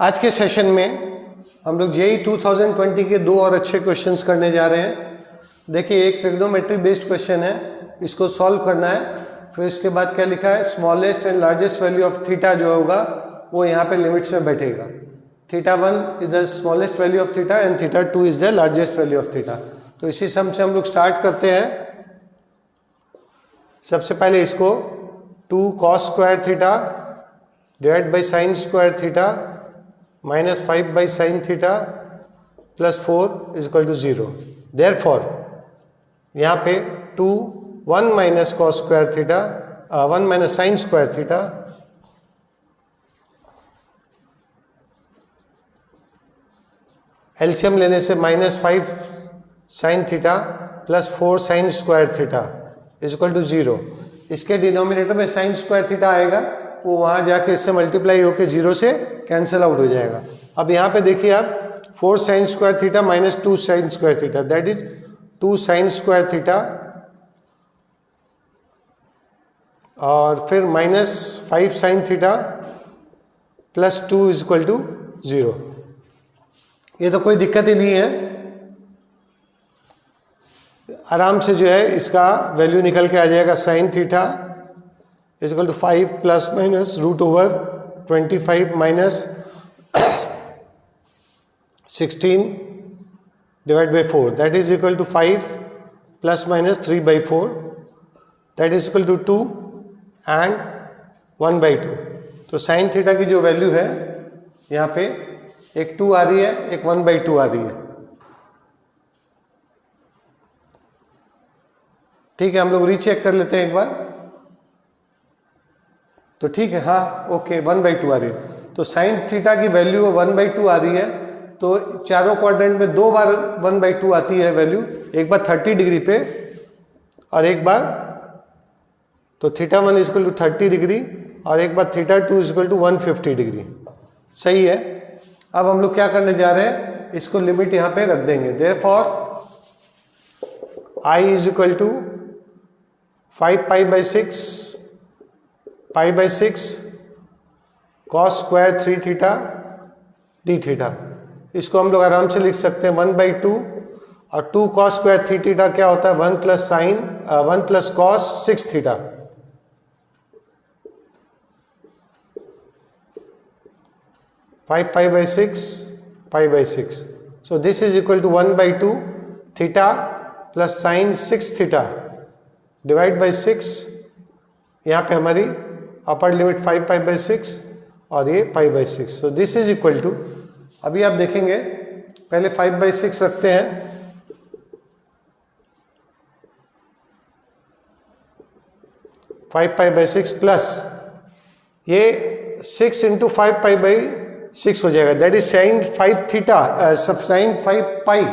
आज के सेशन में हम लोग जेईई 2020 के दो और अच्छे क्वेश्चंस करने जा रहे हैं। देखिए, एक ट्रिग्नोमेट्री बेस्ड क्वेश्चन है, इसको सॉल्व करना है। फिर इसके बाद क्या लिखा है, smallest and largest value of theta जो होगा वो यहाँ पे लिमिट्स में बैठेगा। Theta 1 is the smallest value of theta and theta 2 is the largest value of theta. तो इसी सम से हम लोग स्टार्ट करते हैं। सबसे पहले इसको 2 cos square theta divide by sine square theta minus 5 by sine theta plus 4 is equal to 0। Therefore यहाँ पे 1 minus cos square theta 1 minus sine square theta LCM लेने से -5 sine theta plus 4 sine square theta is equal to 0। इसके denominator में sign square theta आएगा, वो वहाँ जाके इससे मल्टीप्लाई होकर 0 से कैंसिल आउट हो जाएगा। अब यहाँ पे देखिए आप 4 sine square theta minus 2 sine square theta, that is 2 sine square theta और फिर -5 sine theta plus 2 is equal to 0। ये तो कोई दिक्कत ही नहीं है, आराम से जो है इसका वैल्यू निकल के आ जाएगा। Sine theta is equal to 5 plus minus root over 25 minus 16 divide by 4, that is equal to 5 plus minus 3 by 4, that is equal to 2 and 1 by 2। तो साइन थीटा की जो वैल्यू है यहाँ पे एक 2 आ रही है, एक 1 बाई 2 आ रही है। ठीक है, हम लोग रीचेक कर लेते हैं एक बार। तो ठीक है, हाँ ओके, 1 बाई 2 आ रही है। तो साइन थीटा की वैल्यू 1 बाई 2 आ रही है, तो चारों क्वाड्रेंट में 2 बार 1 बाई 2 आती है वैल्यू, एक बार 30 डिग्री पे और एक बार, तो theta 1 is equal to 30 degree और एक बार theta 2 is equal to 150 degree. सही है। अब हम लोग क्या करने जा रहे हैं, इसको लिमिट यहाँ पे रख देंगे। Therefore I is equal to 5 pi by 6 cos square 3 theta d theta. इसको हम लोग आराम से लिख सकते हैं 1 बाई 2 और 2 कॉस स्क्वायर 3 थीटा क्या होता है, 1 plus sine 1 plus cos 6 theta. Pi by 6 so this is equal to 1 by 2 theta plus sine 6 theta divide by 6। यहाँ पे हमारी अपर लिमिट 5 पाई बाई 6 और ये 5 by 6। So this is equal to, अभी आप देखेंगे पहले 5 बाई 6 रखते हैं, फाइव पाई बाई 6 प्लस ये 6 इंटू 5 पाई बाई 6 हो जाएगा, that is sine 5 theta sine 5 pi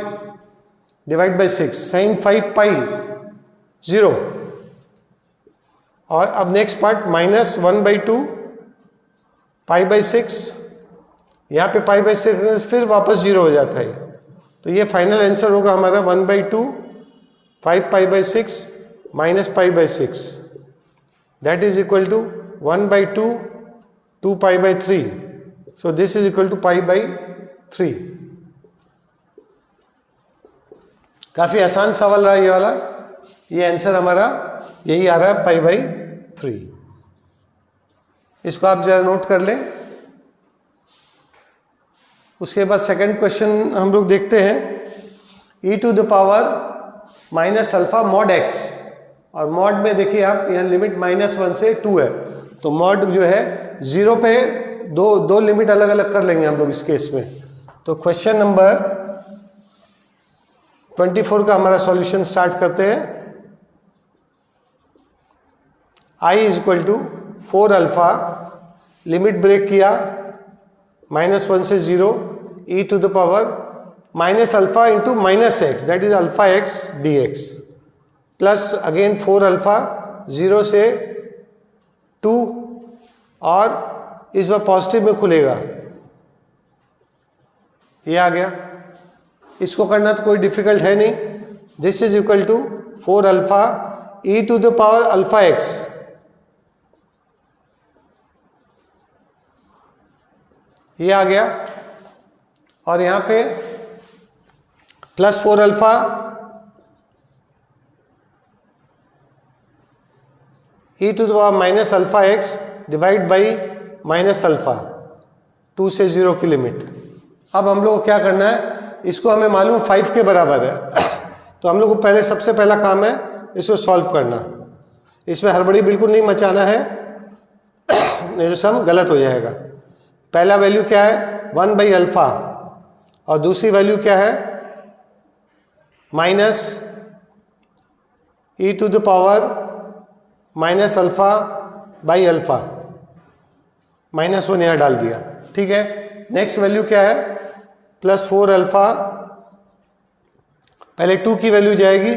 divide by 6, sine 5 pi 0। और अब next part -1 by 2 pi by 6, यहाँ पे पाई बाई 6 फिर वापस 0 हो जाता है। तो ये फाइनल आंसर होगा हमारा 1 by 2 5 pi by 6 minus pi by 6, that is equal to 1 by 2 2 pi by 3। So this is equal to pi by 3। काफ़ी आसान सवाल रहा ये वाला। ये आंसर हमारा यही आ रहा है, पाई बाई 3। इसको आप जरा नोट कर लें। उसके बाद सेकंड क्वेश्चन हम लोग देखते हैं। e to the power minus alpha mod x, और मॉड में देखिए आप यहाँ लिमिट -1 से 2 है, तो मॉड जो है 0 पे दो लिमिट अलग अलग कर लेंगे हम लोग इस केस में। तो क्वेश्चन नंबर 24 का हमारा सॉल्यूशन स्टार्ट करते हैं। I is equal to 4 alpha, limit break किया -1 से 0, e to the power minus alpha into minus x, that is alpha x d x, plus again 4 alpha 0 से 2 और इस बार पॉजिटिव में खुलेगा, ये आ गया। इसको करना तो कोई डिफिकल्ट है नहीं। This is equal to 4 alpha e to the power alpha x ये आ गया, और यहाँ पे +4 alpha e to the power minus alpha x divide by minus alpha 2 से 0 की लिमिट। अब हम लोग को क्या करना है, इसको हमें मालूम 5 के बराबर है तो हम लोग को पहले सबसे पहला काम है इसको सॉल्व करना। इसमें हड़बड़ी बिल्कुल नहीं मचाना है, नहीं तो सम गलत हो जाएगा। पहला वैल्यू क्या है 1 बाई अल्फा, और दूसरी वैल्यू क्या है minus e to the power minus alpha by alpha, -1 यहाँ डाल दिया, ठीक है। नेक्स्ट वैल्यू क्या है +4 अल्फा, पहले 2 की वैल्यू जाएगी,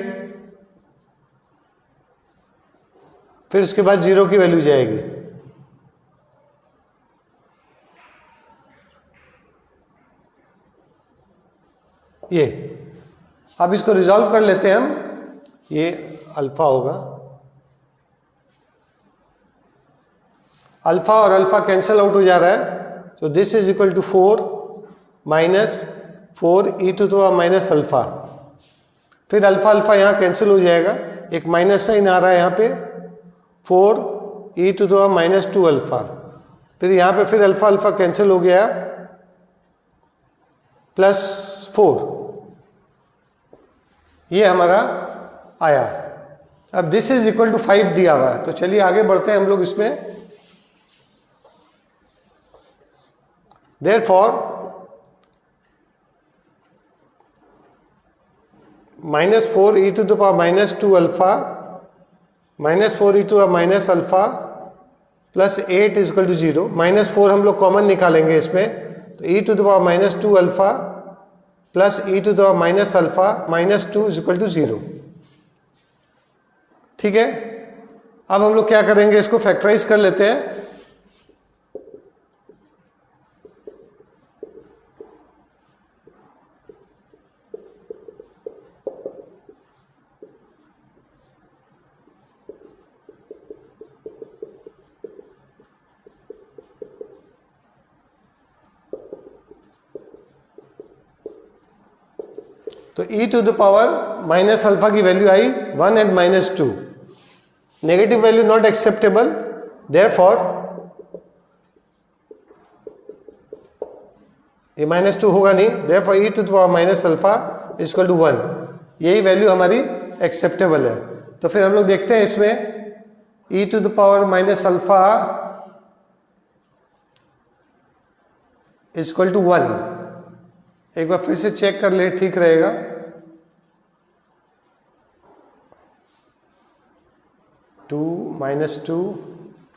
फिर उसके बाद 0 की वैल्यू जाएगी। ये अब इसको रिजॉल्व कर लेते हैं हम। ये अल्फा होगा, अल्फा और अल्फा कैंसिल आउट हो जा रहा है, तो this is equal to 4 minus 4 e to the power minus alpha, फिर अल्फा अल्फा यहाँ कैंसिल हो जाएगा, एक माइनस साइन आ रहा है यहाँ पे 4 e to the power minus 2 alpha, फिर यहाँ पे फिर अल्फा अल्फा कैंसिल हो गया +4, ये हमारा आया। अब दिस इज इक्वल टू 5 दिया हुआ है, तो चलिए आगे बढ़ते हैं हम लोग इसमें। Therefore, -4 e to the power minus 2 alpha minus 4 e to the power minus alpha plus 8 is equal to 0। -4 हम लोग कॉमन निकालेंगे इसमें, तो e to the power minus 2 alpha plus e to the power minus alpha minus 2 is equal to 0, ठीक है। अब हम लोग क्या करेंगे, इसको फैक्टराइज कर लेते हैं। तो e to the power minus alpha की वैल्यू आई 1 and -2, negative value not acceptable, therefore ये -2 होगा नहीं, therefore e to the power minus alpha is equal to 1, यही वैल्यू हमारी एक्सेप्टेबल है। तो फिर हम लोग देखते हैं इसमें e to the power minus alpha is equal to 1, एक बार फिर से चेक कर ले, ठीक रहेगा। -2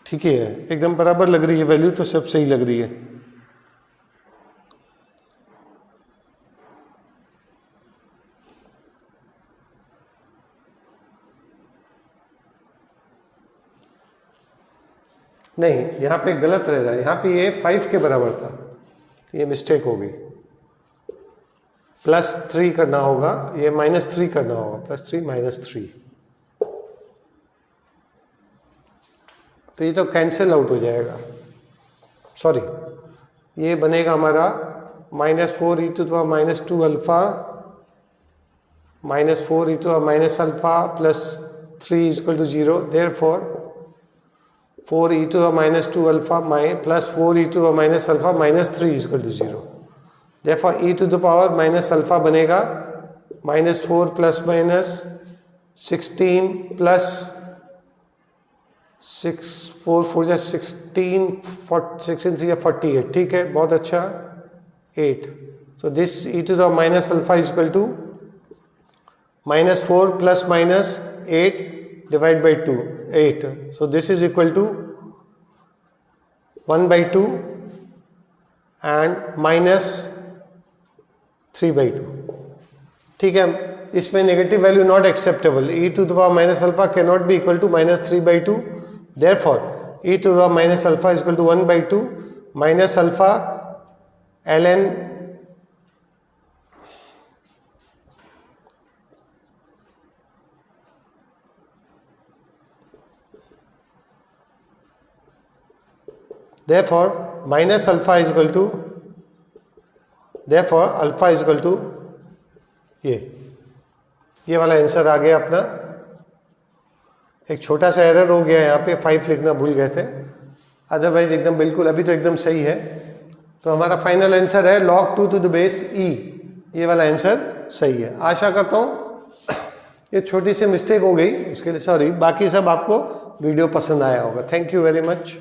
ठीक ही है, एकदम बराबर लग रही है वैल्यू, तो सब सही लग रही है। नहीं, यहां पे गलत रह रहा है, यहां पे ये 5 के बराबर था, ये मिस्टेक होगी, +3 करना होगा, ये -3 करना होगा, +3 -3, तो ये तो कैंसिल आउट हो जाएगा, सॉरी, ये बनेगा हमारा -4 e to the power minus 2 alpha -4 e to the power minus alpha +3 is equal to 0, therefore 4 e to the power minus 2 alpha plus 4 e to the power minus alpha -3 is equal to 0। Therefore, e to the power minus alpha बनेगा -4 plus minus 16 plus 6 4 4 जा 16 16 से 48, ठीक है, बहुत अच्छा, 8। So this e to the minus alpha is equal to -4 plus minus 8 divide by 2, 8। So this is equal to 1/2 and -3/2, ठीक है। इसमें negative value not acceptable, e to the power minus alpha can not be equal to -3/2, therefore e to the power minus alpha is equal to 1/2 minus alpha ln therefore minus alpha is equal to therefore alpha is equal to ये वाला answer आ गया अपना। एक छोटा सा error हो गया यहाँ पे, 5 लिखना भूल गए थे, अदरवाइज एकदम बिल्कुल अभी तो एकदम सही है। तो हमारा फाइनल आंसर है log 2 to the base e, ये वाला आंसर सही है। आशा करता हूँ ये छोटी सी मिस्टेक हो गई, उसके लिए सॉरी। बाकी सब आपको वीडियो पसंद आया होगा। Thank you very much.